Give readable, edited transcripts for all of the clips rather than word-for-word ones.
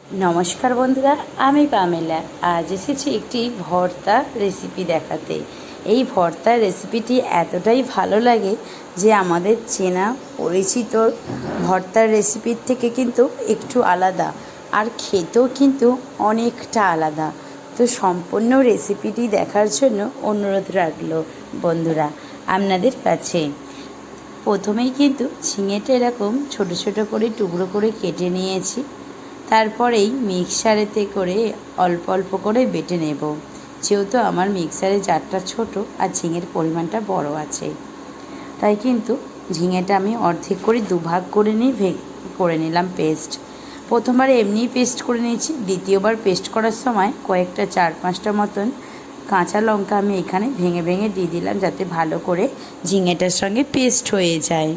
নমস্কার বন্ধুরা, আমি পামেলা। আজ এসেছি একটি ভর্তা রেসিপি দেখাতে। এই ভর্তার রেসিপিটি এতটাই ভালো লাগে যে আমাদের চেনা পরিচিত ভর্তার রেসিপির থেকে কিন্তু একটু আলাদা, আর খেতেও কিন্তু অনেকটা আলাদা। তো সম্পূর্ণ রেসিপিটি দেখার জন্য অনুরোধ রাখলো বন্ধুরা আপনাদের কাছে। প্রথমেই কিন্তু ঝিঙেটা এরকম ছোট ছোট করে টুকরো করে কেটে নিয়েছি। তারপরেই মিক্সারেতে করে অল্প অল্প করে বেটে নেব, যেহেতু আমার মিক্সারের জারটা ছোট আর ঝিঙের পরিমাণটা বড় আছে। তাই কিন্তু ঝিঙেটা আমি অর্ধেক করে দুভাগ করে নিয়ে করে নিলাম পেস্ট। প্রথমবার এমনিই পেস্ট করে নিয়েছি, দ্বিতীয়বার পেস্ট করার সময় কয়েকটা 4-5টা মতন কাঁচা লঙ্কা আমি এখানে ভেঙে ভেঙে দিয়ে দিলাম, যাতে ভালো করে ঝিঙেটার সঙ্গে পেস্ট হয়ে যায়।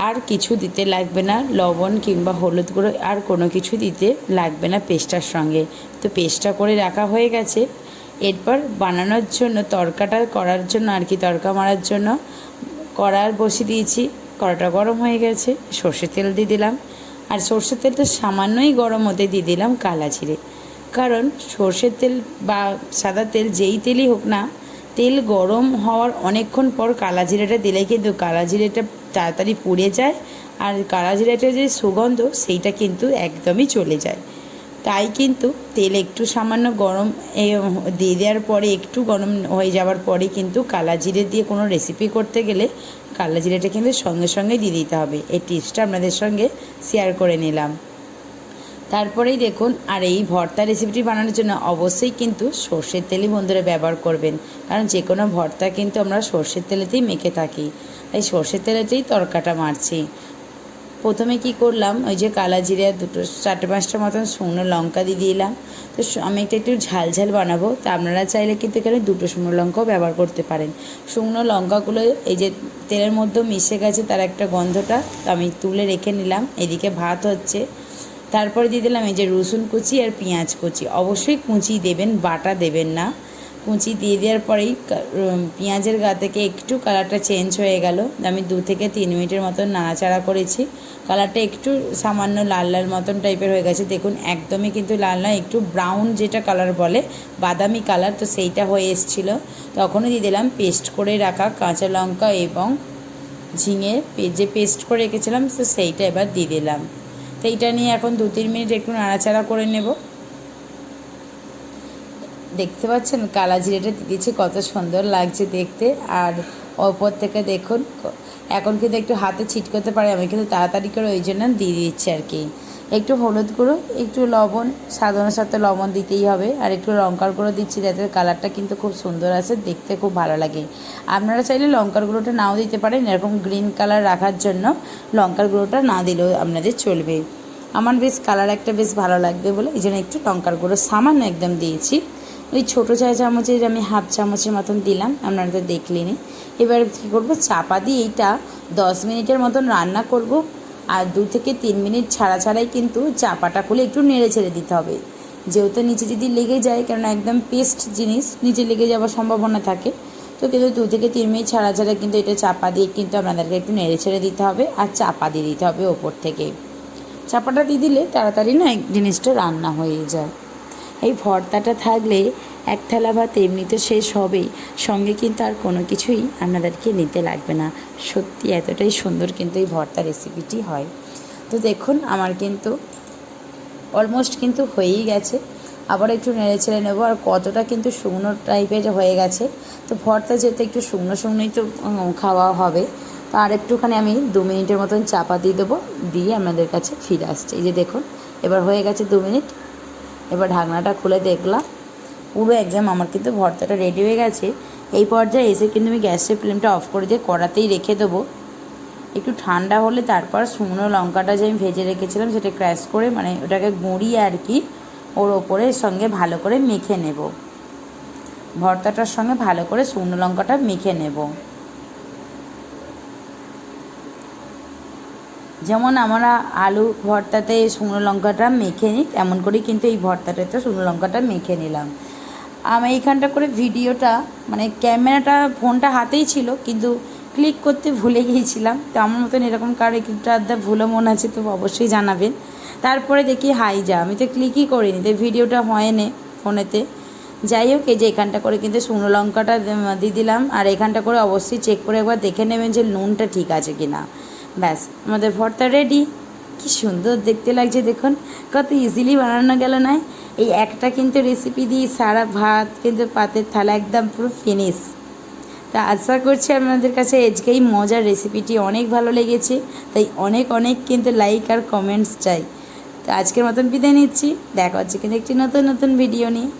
আর কিছু দিতে লাগবে না, লবণ কিংবা হলুদ গুঁড়ো আর কোনো কিছু দিতে লাগবে না পেস্টটার সঙ্গে। তো পেস্টটা করে রাখা হয়ে গেছে। এরপর বানানোর জন্য তড়কাটা করার জন্য আর কি, তড়কা মারার জন্য কড়াই বসিয়ে দিয়েছি। কড়াটা গরম হয়ে গেছে, সর্ষের তেল দিয়ে দিলাম। আর সর্ষের তেলটা সামান্যই গরম হতে দিয়ে দিলাম কালা জিরে। কারণ সর্ষের তেল বা সাদা তেল যেই তেলই হোক না, তেল গরম হওয়ার অনেকক্ষণ পর কালা জিরেটা দিলে কিন্তু কালা জিরেটা তাড়াতাড়ি পুড়ে যায়, আর কালা জিরাটার যে সুগন্ধ সেইটা কিন্তু একদমই চলে যায়। তাই কিন্তু তেল একটু সামান্য গরম দিয়ে দেওয়ার পরে, একটু গরম হয়ে যাওয়ার পরে কিন্তু কালা জিরে দিয়ে কোনো রেসিপি করতে গেলে কালা জিরেটা কিন্তু সঙ্গে সঙ্গে দিয়ে দিতে হবে। এই টিপসটা আপনাদের সঙ্গে শেয়ার করে নিলাম। তারপরেই দেখুন, আর এই ভর্তা রেসিপিটি বানানোর জন্য অবশ্যই কিন্তু সর্ষের তেলই বন্ধুরা ব্যবহার করবেন, কারণ যে কোনো ভর্তা কিন্তু আমরা সর্ষের তেলেতেই মেখে থাকি। তাই সর্ষের তেলেতেই তড়কাটা মারছি। প্রথমে কি করলাম, ওই যে কালা জিরে 4-5টা মতন শুকনো লঙ্কা দিয়ে দিলাম। তো আমি এটা একটু ঝাল ঝাল বানাবো, তা আপনারা চাইলে কিন্তু এখানে 2টো শুকনো লঙ্কাও ব্যবহার করতে পারেন। শুকনো লঙ্কাগুলো এই যে তেলের মধ্যে মিশে গেছে, তার একটা গন্ধটা আমি তুলে রেখে নিলাম। এদিকে ভাত হচ্ছে। তারপরে দিয়ে দিলাম এই যে রসুন কুচি আর পেঁয়াজ কুচি। অবশ্যই কুচি দেবেন, বাটা দেবেন না। কুচি দিয়ে দেওয়ার পরেই পেঁয়াজের গা থেকে একটু কালারটা চেঞ্জ হয়ে গেল। আমি 2 থেকে 3 মিনিটের মতন নাড়াচাড়া করেছি। কালারটা একটু সামান্য লাল লাল মতন টাইপের হয়ে গেছে। দেখুন একদমই কিন্তু লাল না, একটু ব্রাউন যেটা কালার বলে, বাদামি কালার, তো সেইটা হয়ে এসেছিলো। তখনই দিয়ে দিলাম পেস্ট করে রাখা কাঁচা লঙ্কা এবং ঝিঙে যে পেস্ট করে রেখেছিলাম, তো সেইটা এবার দিয়ে দিলাম। তো এইটা নিয়ে এখন 2-3 মিনিট একটু নাড়াচাড়া করে নেব। দেখতে পাচ্ছেন কালা জিরেটা দিয়েছি, কত সুন্দর লাগছে দেখতে। আর ওপর থেকে দেখুন, এখন কিন্তু একটু হাতে ছিটকোতে পারে, আমি কিন্তু তাড়াতাড়ি করে ওই জন্য দিয়ে দিচ্ছি আর কি। একটু হলুদ গুঁড়ো, একটু লবণ, স্বাদ অনুসারে লবণ দিতেই হবে, আর একটু লঙ্কার গুঁড়ো দিচ্ছি, যাতে কালারটা কিন্তু খুব সুন্দর আসে, দেখতে খুব ভালো লাগে। আপনারা চাইলে লঙ্কার গুঁড়োটা নাও দিতে পারেন, এরকম গ্রিন কালার রাখার জন্য লঙ্কার গুঁড়োটা না দিলেও আপনাদের চলবে। আমার বেশ কালার একটা বেশ ভালো লাগবে বলে এই জন্য একটু লঙ্কার গুঁড়ো সামান্য একদম দিয়েছি। ওই ছোটো চামচের আমি হাফ চামচের মতন দিলাম, আপনারা তো দেখলেনি। এবার কী করবো, চাপা দিয়ে এইটা 10 মিনিটের মতন রান্না করব। আর 2 থেকে 3 মিনিট ছাড়া ছাড়াই কিন্তু চাপাটা খুলে একটু নেড়ে ছেড়ে দিতে হবে, যেহেতু নিচে যদি লেগে যায়, কারণ একদম পেস্ট জিনিস নিচে লেগে যাওয়ার সম্ভাবনা থাকে। তো কিন্তু 2 থেকে 3 মিনিট ছাড়া ছাড়া কিন্তু এটা চাপা দিয়ে কিন্তু আপনাদেরকে একটু নেড়ে ছেড়ে দিতে হবে, আর চাপা দিয়ে দিতে হবে ওপর থেকে। চাপাটা দিয়ে দিলে তাড়াতাড়ি না জিনিসটা রান্না হয়ে যায়। এই ভর্তাটা থাকলে এক থালা ভাত এমনিতে শেষ হবেই, সঙ্গে কিন্তু আর কোনো কিছুই আপনাদেরকে নিতে লাগবে না। সত্যি এতটাই সুন্দর কিন্তু এই ভর্তা রেসিপিটি হয়। তো দেখুন আমার কিন্তু অলমোস্ট কিন্তু হয়েই গেছে। আবার একটু নেড়ে ছেড়ে নেবো। আর কতটা কিন্তু শুকনো টাইপের হয়ে গেছে, তো ভর্তা যেহেতু একটু শুকনো শুকনোই তো খাওয়া হবে, তো আর একটুখানি আমি 2 মিনিটের মতন চাপা দিয়ে দেবো, দিয়ে আপনাদের কাছে ফিরে আসছে। এই যে দেখুন এবার হয়ে গেছে 2 মিনিট। এবার ঢাকনাটা খুলে দেখলাম, পুরো একদম আমার কিন্তু ভর্তাটা রেডি হয়ে গেছে। এই পর্যায়ে এসে কিন্তু আমি গ্যাসের ফ্লেমটা অফ করে দিয়ে কড়াতেই রেখে দেবো। একটু ঠান্ডা হলে তারপর শুকনো লঙ্কাটা যে আমি ভেজে রেখেছিলাম সেটা ক্র্যাশ করে, মানে ওটাকে গুঁড়িয়ে আর কি, ওর ওপরের সঙ্গে ভালো করে মেখে নেব। ভর্তাটার সঙ্গে ভালো করে শুকনো লঙ্কাটা মেখে নেব। যেমন আমরা আলু ভর্তাতে শুকনো লঙ্কাটা মেখে নিই, তেমন করেই কিন্তু এই ভর্তাটাতে শুকনো লঙ্কাটা মেখে নিলাম। আমি এইখানটা করে ভিডিওটা, মানে ক্যামেরাটা ফোনটা হাতেই ছিল, কিন্তু ক্লিক করতে ভুলে গিয়েছিলাম। তো আমার মতন এরকম কারো একটা আধটা ভুলও মনে আছে তো অবশ্যই জানাবেন। তারপরে দেখি হাই যা, আমি তো ক্লিকই করিনি, তো ভিডিওটা হয়নি ফোনেতে। যাই হোক, এই যে এখানটা করে কিন্তু শুকনো লঙ্কাটা দিয়ে দিলাম, আর এখানটা করে অবশ্যই চেক করে একবার দেখে নেবেন যে নুনটা ঠিক আছে কি না। ব্যাস, আমাদের ভর্তা রেডি। কি সুন্দর দেখতে লাগছে দেখুন, কত ইজিলি বানানো গেল না। এই একটা কিন্তু রেসিপি দিয়ে সারা ভাত কিন্তু পাতের থালা একদম পুরো ফিনিশ। তা আশা করছি আপনাদের কাছে আজকেই মজার রেসিপিটি অনেক ভালো লেগেছে, তাই অনেক অনেক কিন্তু লাইক আর কমেন্টস চাই। তো আজকের মতন বিদায় নিচ্ছি, দেখা হচ্ছে কিন্তু একটি নতুন নতুন ভিডিও নিয়ে।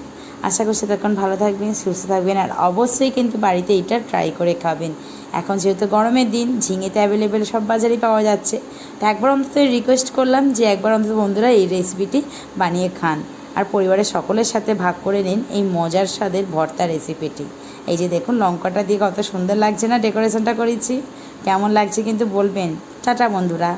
আশা করছি তখন ভালো থাকবেন, সুস্থ থাকবেন, আর অবশ্যই কিন্তু বাড়িতে এটা ট্রাই করে খাবেন। এখন যেহেতু গরমের দিন, ঝিঙেতে অ্যাভেলেবেল সব বাজারেই পাওয়া যাচ্ছে। তো একবার অন্তত রিকোয়েস্ট করলাম যে একবার অন্তত বন্ধুরা এই রেসিপিটি বানিয়ে খান, আর পরিবারের সকলের সাথে ভাগ করে নিন এই মজার স্বাদের ভর্তা রেসিপিটি। এই যে দেখুন লঙ্কাটা দিয়ে কত সুন্দর লাগছে না, ডেকোরেশনটা করেছি, কেমন লাগছে কিন্তু বলবেন। টাটা বন্ধুরা।